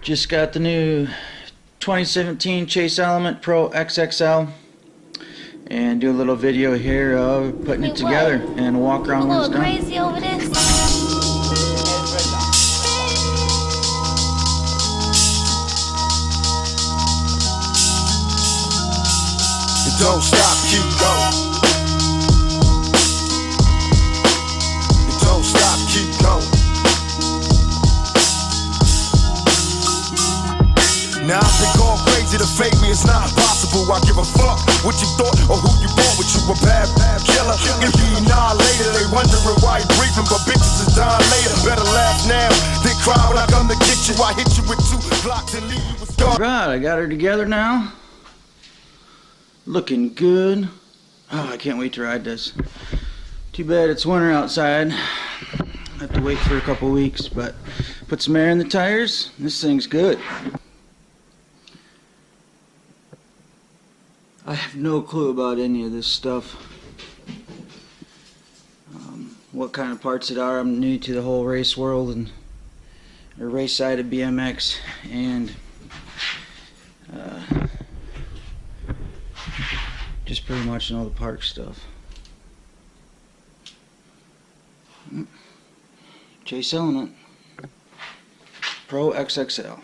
Just got the new 2017 Chase Element Pro XXL, and do a little video here of putting it together and walk around when it's done. Crazy over this. Don't stop, keep going. Don't stop, keep going. Now I've been going crazy, to fake me it's not possible. I give a fuck what you thought or who you thought, but you a bad killer. If you annihilated, they wondering why you breathing, but bitches is dying later. Better laugh now, then cry when I come to get you. I hit you with 2 blocks and leave you with scars. Right, I got her together now. Looking good. Oh, I can't wait to ride this. Too bad it's winter outside. I have to wait for a couple weeks, but put some air in the tires. This thing's good. I have no clue about any of this stuff. What kind of parts it are. I'm new to the whole race world and the race side of BMX, and just pretty much know the park stuff. Chase Element Pro XXL.